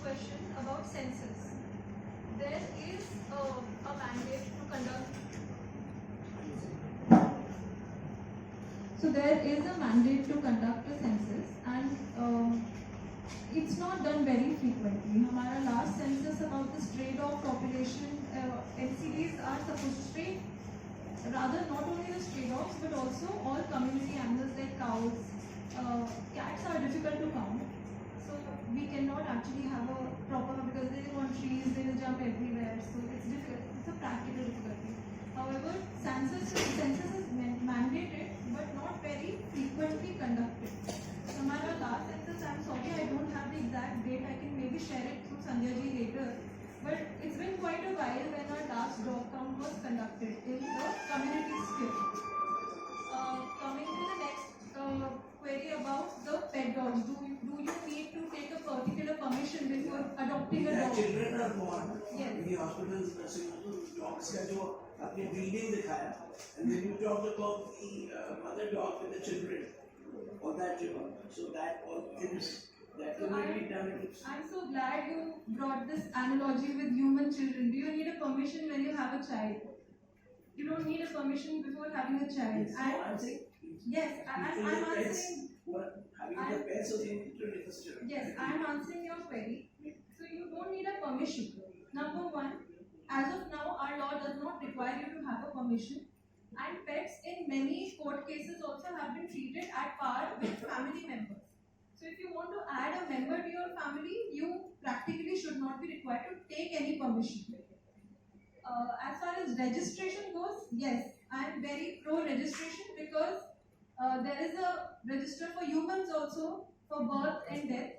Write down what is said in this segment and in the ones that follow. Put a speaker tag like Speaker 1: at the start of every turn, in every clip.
Speaker 1: question about census. There is a mandate to conduct. So there is a mandate to conduct a census, and it's not done very frequently. हमारा last census about the stray dog population, NCDs are supposed to stray, rather not only the stray dogs but also all community animals like cows. Cats are difficult to count, so we cannot actually have a proper, because they live on trees, they will jump everywhere, so it's difficult. It's a practical difficulty. However, census is mandated but not very frequently conducted. हमारा last census, I'm sorry I don't have the exact date, I can maybe share it through Sanjay ji later, but it's been quite a while when our last dog count was conducted in the community sphere. Coming to the next query about the pet dogs, do you need to take a particular permission before adopting a dog?
Speaker 2: Children are born.
Speaker 1: Yes.
Speaker 2: In the hospitals, dogs का जो अपने breeding दिखाया, and then you talked about the mother dog with the children, or that so that all things that can be done.
Speaker 1: I'm so glad you brought this analogy with human children. Do you need a permission when you have a child? You don't need a permission before having a child.
Speaker 2: I'm saying.
Speaker 1: Yes, I'm answering.
Speaker 2: Having the pets, so they need to register.
Speaker 1: Yes, I'm answering your query. So you don't need a permission. Number one, as of now, our law does not require you to have a permission. And pets in many court cases also have been treated at par with family members. So if you want to add a member to your family, you practically should not be required to take any permission. As far as registration goes, yes, I am very pro registration, because there is a register for humans also for birth and death.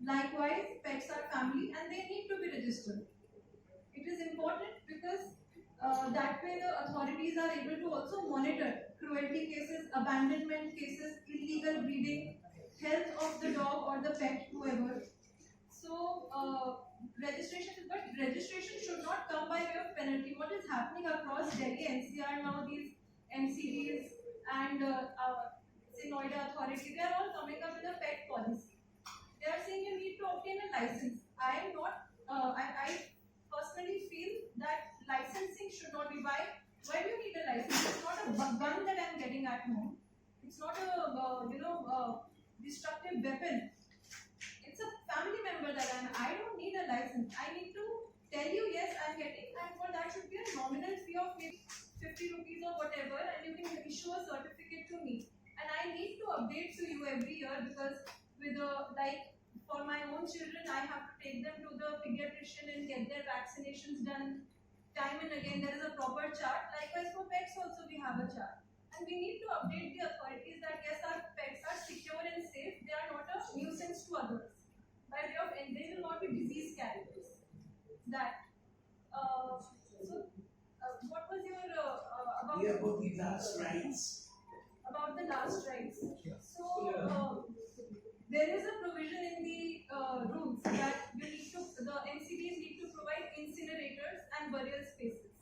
Speaker 1: Likewise, pets are family and they need to be registered. It is important because that way the authorities are able to also monitor cruelty cases, abandonment cases, illegal breeding, health of the dog or the pet, whoever. So registration should not come by way of penalty. What is happening across Delhi NCR now, these MCDs and Noida authority, they are all coming up with a pet policy. They are saying you need to obtain a license. I am not, I personally feel that licensing should not be by. Why do you need a license? It's not a gun that I am getting at home. It's not a destructive weapon. It's a family member that I don't need a license. I need to tell you, yes, I'm getting, and for that should be a nominal fee of maybe 50 rupees or whatever, and you can issue a certificate to me. And I need to update to you every year, because with for my own children, I have to take them to the pediatrician and get their vaccinations done time and again. There is a proper chart. Likewise for pets also we have a chart. And we need to update the authorities that yes, our pets are secure and safe. They are not a nuisance to others. By way of, and they will not be disease carriers. That. What was your about?
Speaker 2: Yeah, about the last rights.
Speaker 1: About the last rights. So there is a provision in the rules that the NCDs need to provide incinerators and burial spaces,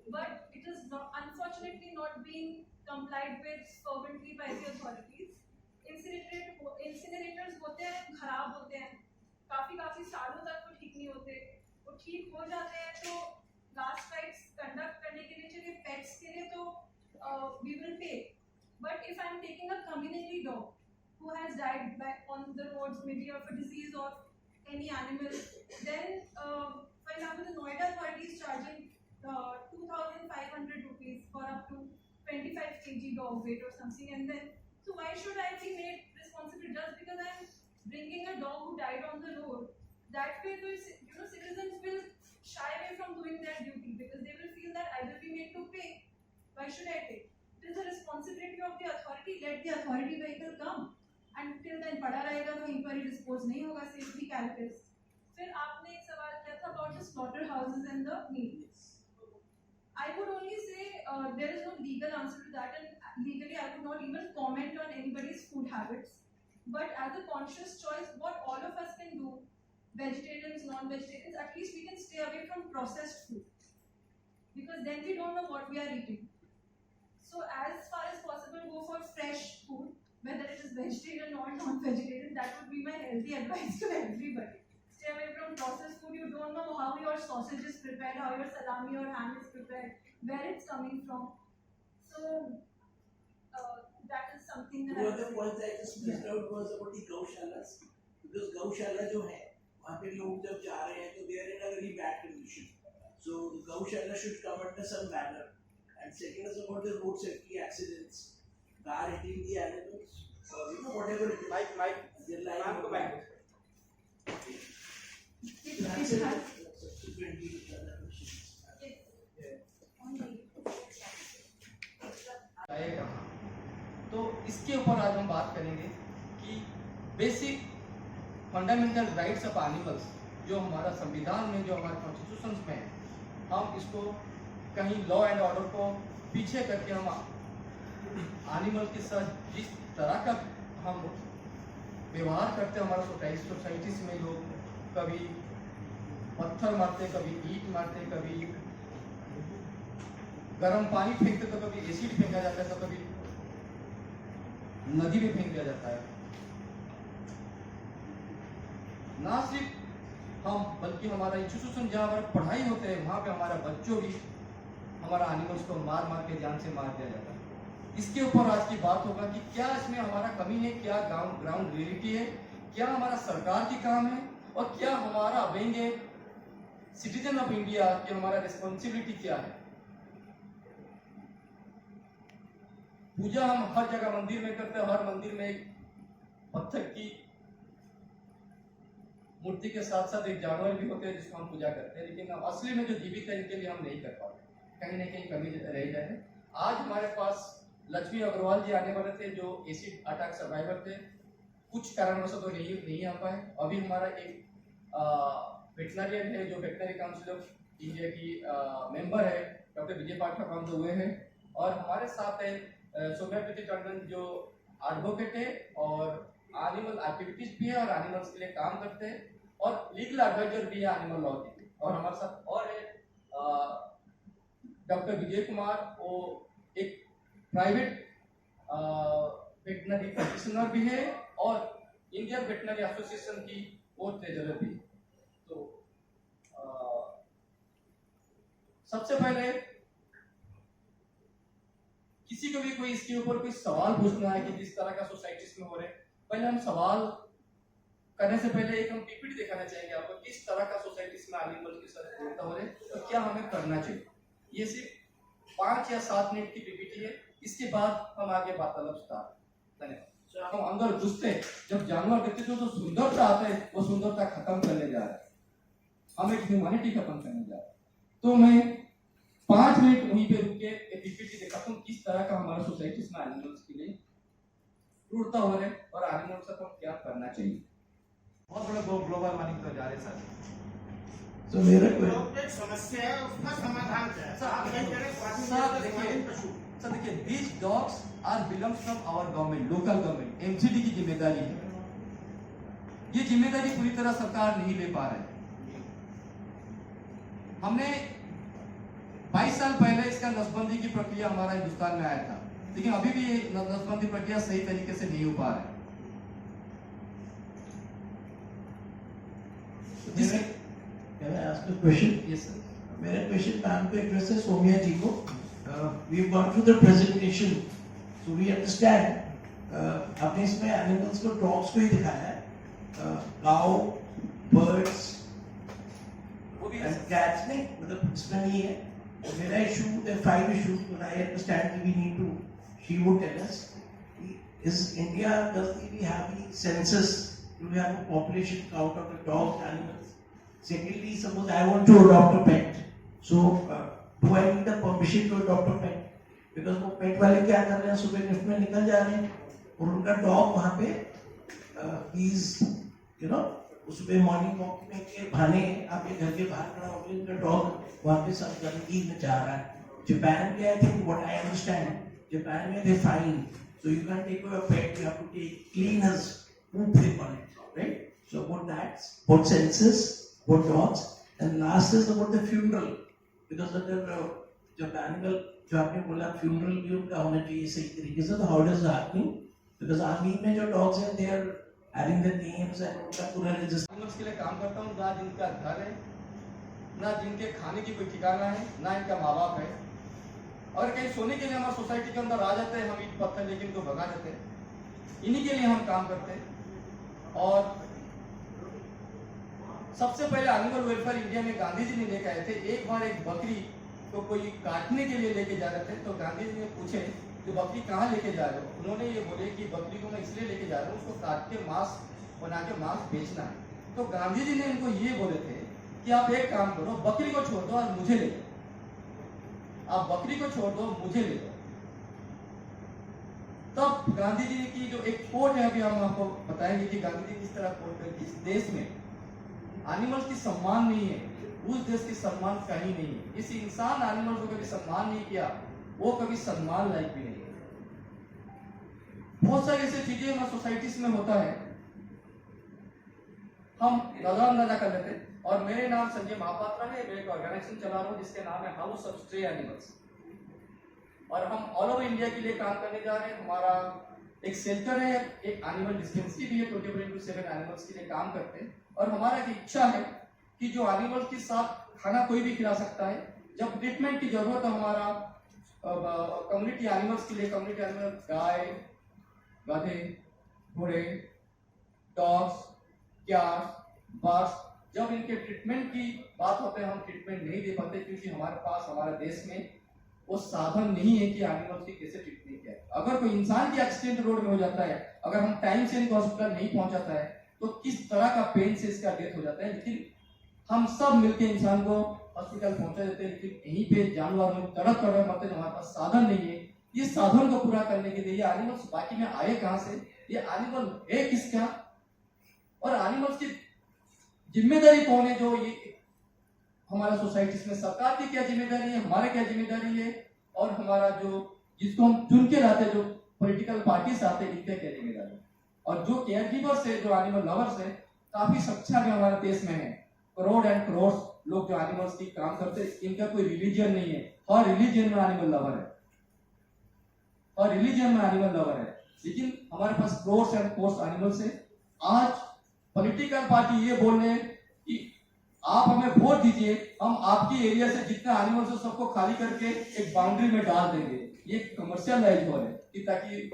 Speaker 1: but it is unfortunately not being complied with fervently by the authorities. Incinerators होते हैं, खराब होते हैं, काफी सालों तक वो ठीक नहीं होते, वो ठीक हो जाते हैं तो last rites conduct करने के लिए चलिए pets के लिए तो we will pay. But if I am taking a community dog who has died on the roads, maybe of a disease or any animal, then for example the Noida authority is charging 2,500 rupees for up to 25 kg dog weight or something, and then so why should I be made responsible just because I am bringing a dog who died on the road? That way, citizens will shy away from doing their duty because they will feel that I will be made to pay. Why should I pay? It is the responsibility of the authority. Let the authority vehicle come. Until then, पड़ा रहेगा तो inquiry dispose नहीं होगा safely calculus. फिर आपने एक सवाल किया था about the slaughterhouses and the meat. I would only say there is no legal answer to that, and legally I would not even comment on anybody's food habits. But as a conscious choice, what all of us can do, vegetarians, non-vegetarians, at least we can stay away from processed food, because then we don't know what we are eating. So as far as possible, go for fresh food, whether it is vegetarian or non-vegetarian. That would be my healthy advice to everybody. Stay away from sausage is prepared, how your salami or ham is prepared, where it's coming from. So that is something that
Speaker 2: One of the points I just missed out was about the gaushalas. Because gaushala जो है वहाँ पे लोग जब जा रहे हैं तो they are in a very bad condition. So the gaushala should come under some banner. And second is about the road safety accidents. Car hitting the animals, whatever it is.
Speaker 3: Mike,
Speaker 2: They're lying
Speaker 3: ma'am
Speaker 2: on
Speaker 3: को
Speaker 2: the
Speaker 3: mic.
Speaker 1: it
Speaker 2: That's
Speaker 1: has
Speaker 2: it. Subsequently, other questions.
Speaker 3: आएगा। तो इसके ऊपर आज हम बात करेंगे कि basic fundamental rights of animals जो हमारा संविधान में, जो हमारे कॉन्स्टिट्यूशन में है, हम इसको कहीं लॉ एंड ऑर्डर को पीछे करके हम एनिमल के साथ जिस तरह का हम व्यवहार करते हैं हमारा सोसाइटीज में, लोग कभी पत्थर मारते, कभी ईंट मारते, कभी गर्म पानी फेंकते, तो कभी एसिड फेंका जाता है, तो कभी नदी में फेंक दिया जाता है। ना सिर्फ हम बल्कि हमारा इंस्टीट्यूशन जहाँ हमारा पढ़ाई होते हैं वहाँ पे हमारा बच्चों भी हमारा एनिमल्स को मार मार के जान से मार दिया जाता है। इसके ऊपर आज की बात होगा कि क्या इसमें हमारा कमी है, क्या ग्राउंड रियलिटी है, क्या हमारा सरकार की काम है, और क्या हमारा being a citizen of India की हमारा रिस्पॉन्सिबिलिटी क्या है। पूजा हम हर जगह मंदिर में करते हैं, हर मंदिर में एक पत्थर की मूर्ति के साथ साथ एक जानवर भी होते हैं जिसको हम पूजा करते हैं, लेकिन हम असली में जो जीवित है इनके लिए हम नहीं कर पाते, कहीं ना कहीं कमी रह जाए। आज हमारे पास लक्ष्मी अग्रवाल जी आने वाले थे जो एसिड अटैक सर्वाइवर थे, कुछ कारणवश तो नहीं आ पाए। अभी हमारा एक वेटनरियन है जो वेटनरी काउंसिल ऑफ इंडिया की मेंबर है, डॉक्टर विजय पाठक, हम तो हुए हैं, और हमारे साथ है सौम्याप्रति टंडन जो एडवोकेट है और एनिमल एक्टिविटीज भी है और एनिमल्स के लिए काम करते हैं और लीगल एडवाइजर भी है एनिमल लॉ के। और हमारे साथ और है डॉक्टर विजय कुमार, वो एक प्राइवेट वेटनरी प्रैक्टिशनर भी है और इंडियन वेटनरी एसोसिएशन की वो ट्रेजरर भी है। तो सबसे पहले किसी को भी कोई इसके ऊपर कोई सवाल पूछना है कि जिस तरह का सोसाइटीज में हो रहे, पहले हम सवाल करने से पहले एक हम पीपीटी दिखाना चाहेंगे आपको, किस तरह का सोसाइटीज में एनिमल के साथ क्रूरता हो रहे तो क्या हमें करना चाहिए। ये सिर्फ 5 या 7 मिनट की पीपीटी है, इसके बाद हम आगे वार्तालाप स्टार्ट। धन्यवाद। हम अंदर घुसते जब जानवर देखते तो सुंदरता आते है, वो सुंदरता खत्म करने जा रहे हैं, हम एक ह्यूमैनिटी खत्म करने जा रहे हैं। तो मैं 5 मिनट वहीं पे रुक के एक पीपीटी दिखाता हूँ किस तरह का हमारा सोसाइटीज में एनिमल्स के लिए क्रूरता हो रहे और एनिमल्स को क्या करना चाहिए। बहुत बड़ा ग्लोबल वार्मिंग तो जा रहे सर।
Speaker 2: तो मेरा
Speaker 4: एक समस्या है, उसका समाधान क्या है?
Speaker 3: सर देखिए, these dogs are belongs from our government, local government, MCD की जिम्मेदारी है। ये जिम्मेदारी पूरी तरह सरकार नहीं ले पा रहे। हमने 22 साल पहले इसका नसबंदी की प्रक्रिया हमारा हिंदुस्तान में आया था, लेकिन अभी भी ये नसबंदी प्रक्रिया सही तरीके से नहीं हो पा रहा है।
Speaker 2: Can I ask a question?
Speaker 3: Yes sir.
Speaker 2: मेरा क्वेश्चन मैम को एड्रेस है, सोमिया जी को। We have gone through the presentation, so we understand. आपने इसमें एनिमल्स को, डॉग्स को ही दिखाया है, काउ, बर्ड्स एंड कैट्स नहीं, मतलब इसमें नहीं है। मेरा issue, there 5 issues, but I understand we need to, she would tell us, is India, does we have the census, do we have a population count of the dogs, animals? Secondly, suppose I want to adopt a pet, so do I need a permission to adopt a pet? Because वो pet वाले क्या कर रहे हैं, सुबह lift में निकल जा रहे हैं और उनका डॉग वहाँ पे he's, you know, सुबह मॉर्निंग वॉक में के बहाने आपके घर के बाहर खड़ा होकर उनका डॉग वहाँ पे सब गंदगी में जा रहा है। जापान में, I think what I understand, Japan में they fine, so you can't take away a pet, you have to take cleaners who flip on it, right? So about that, about census, about dogs, and last is about the funeral, because अगर जब animal, जो आपने बोला funeral भी उनका होना चाहिए सही तरीके से, तो how does that happen? Because army में जो dogs हैं, they are adding the names and उनका पूरा register।
Speaker 3: एनिमल्स के लिए काम करता हूँ, आज इनका घर है, ना जिनके खाने की कोई ठिकाना है, ना इनका माँ बाप है। अगर कहीं सोने के लिए हमारे सोसाइटी के अंदर आ जाते हैं हम ईट पत्थर लेकिन इनको भगा देते हैं, इन्हीं के लिए हम काम करते हैं। और सबसे पहले एनिमल वेलफेयर इंडिया में गांधी जी ने लेके आए थे। एक बार एक बकरी को कोई काटने के लिए लेके जा रहे थे, तो गांधी जी ने पूछे कि बकरी कहाँ लेके जा रहे हो? उन्होंने ये बोले कि बकरी को मैं इसलिए लेके जा रहा हूँ, उसको काट के मांस बना के मांस बेचना है। तो गांधी जी ने इनको ये बोले थे कि आप एक काम करो, बकरी को छोड़ दो और मुझे ले जाओ। आप बकरी को छोड़ दो, मुझे ले जाओ। तब गांधी जी की जो एक कोट है, अभी हम आपको बताएंगे कि गांधी जी किस तरह कोट करके, इस देश में एनिमल्स की सम्मान नहीं है, उस देश की सम्मान कहीं नहीं है। इस इंसान एनिमल को कभी सम्मान नहीं किया, वो कभी सम्मान लायक भी नहीं है। बहुत सारी ऐसी चीजें हमारी सोसाइटीज में होता है, हम नजरअंदाजा कर लेते हैं। और मेरे नाम संजय महापात्रा है, मैं एक ऑर्गेनाइजेशन चला रहा हूँ जिसके नाम है हाउस ऑफ स्ट्रे एनिमल्स, और हम ऑल ओवर इंडिया के लिए काम करने जा रहे हैं। हमारा एक शेल्टर है, एक एनिमल डिस्पेंसरी भी है, 24/7 एनिमल्स के लिए काम करते हैं। और हमारा एक इच्छा है कि जो एनिमल्स के साथ खाना कोई भी खिला सकता है, जब ट्रीटमेंट की जरूरत है हमारा कम्युनिटी एनिमल्स के लिए, कम्युनिटी एनिमल गाय, गधे, घोड़े, डॉग्स, कैट्स, बर्ड्स, जब इनके ट्रीटमेंट की बात होते है हम ट्रीटमेंट नहीं दे पाते, क्योंकि हमारे पास हमारे देश में वो साधन नहीं है कि एनिमल्स की कैसे ट्रीटमेंट किया। अगर कोई इंसान की एक्सीडेंट रोड में हो जाता है, अगर हम टाइम से इनको हॉस्पिटल नहीं पहुंचाता है, तो किस तरह का पेन से इसका डेथ हो जाता है। लेकिन हम सब मिलकर इंसान को हॉस्पिटल पहुंचा देते हैं, लेकिन यहीं पे जानवर में तड़प कर रहे मरते, हमारे पास साधन नहीं है। ये साधन को पूरा करने के लिए ये एनिमल्स बाकी में आए कहां से, ये एनिमल है किसका, और एनिमल्स की जिम्मेदारी कौन है? जो ये हमारा सोसाइटी में सरकार की क्या जिम्मेदारी है, हमारा क्या जिम्मेदारी है, और हमारा जो जिसको हम चुन के लाते जो पॉलिटिकल पार्टीज आते हैं, इनका क्या जिम्मेदारी है। और जो केयर गिवर्स है, जो एनिमल लवर्स है, काफी संख्या में हमारे देश में है, करोड़ एंड करोड़ लोग जो एनिमल्स की काम करते हैं। इनका कोई रिलीजन नहीं है, हर रिलीजन में एनिमल लवर है, हर रिलीजन में एनिमल लवर है। लेकिन हमारे पास करोड़ एंड करोड़ एनिमल्स है। आज पॉलिटिकल पार्टी ये बोल रहे हैं कि आप हमें वोट दीजिए, हम आपकी एरिया से जितना एनिमल्स है सबको खाली करके एक बाउंड्री में डाल देंगे। ये कमर्शियलाइज हो रहा है कि ताकि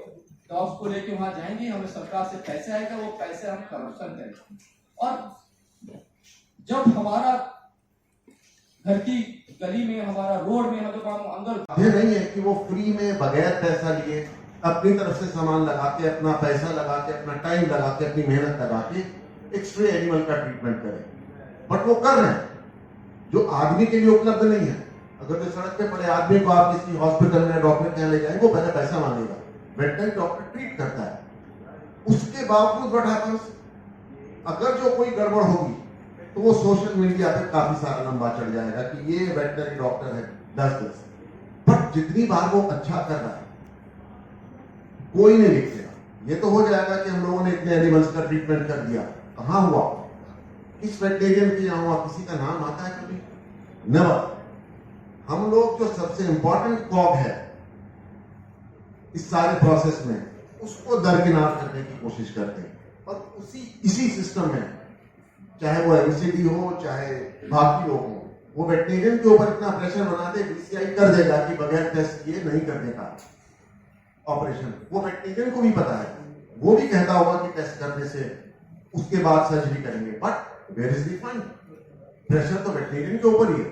Speaker 3: डॉग्स को लेके वहां जाएंगे, हमें सरकार से पैसे आएगा, वो पैसे हम करप्शन करेंगे। और जब हमारा घर की गली में, हमारा रोड में, मतलब हम अंदर,
Speaker 5: ये नहीं है कि वो फ्री में बगैर पैसा लिए अपनी तरफ से सामान लगा के, अपना पैसा लगा के, अपना टाइम लगा के, अपनी मेहनत लगा के एक स्ट्रे एनिमल का ट्रीटमेंट करें, बट वो कर रहे हैं जो आदमी के लिए उपलब्ध नहीं है। अगर जो सड़क पे पड़े आदमी को आप किसी हॉस्पिटल में डॉक्टर के यहाँ ले जाएंगे, वो पहले पैसा मांगेगा, वेटनरी डॉक्टर ट्रीट करता है, उसके बावजूद व्हाट हैपेंस, अगर जो कोई गड़बड़ होगी तो वो सोशल मीडिया पे काफी सारा लंबा चढ़ जाएगा कि ये वेटनरी डॉक्टर है 10-10, बट जितनी बार वो अच्छा कर रहा है कोई नहीं लिखेगा। ये तो हो जाएगा कि हम लोगों ने इतने एनिमल्स का ट्रीटमेंट कर दिया, कहां हुआ, इस वेटनेरियन के यहाँ हुआ, किसी का नाम आता है कभी? नेवर। हम लोग जो सबसे इंपॉर्टेंट कॉग है इस सारे प्रोसेस में, उसको दरकिनार करने की कोशिश करते हैं। और इसी सिस्टम में, चाहे वो एमसीडी हो, चाहे बाकी लोग हो, वो वेटनेरियन के ऊपर इतना प्रेशर बना दे, बीसीआई कर देगा कि बगैर टेस्ट किए नहीं करने का ऑपरेशन। वो वेटनेरियन को भी पता है, वो भी कहता होगा कि टेस्ट करने से उसके बाद सर्जरी करेंगे, but where is the fund? Pressure तो वेटनेरियन के ऊपर ही है।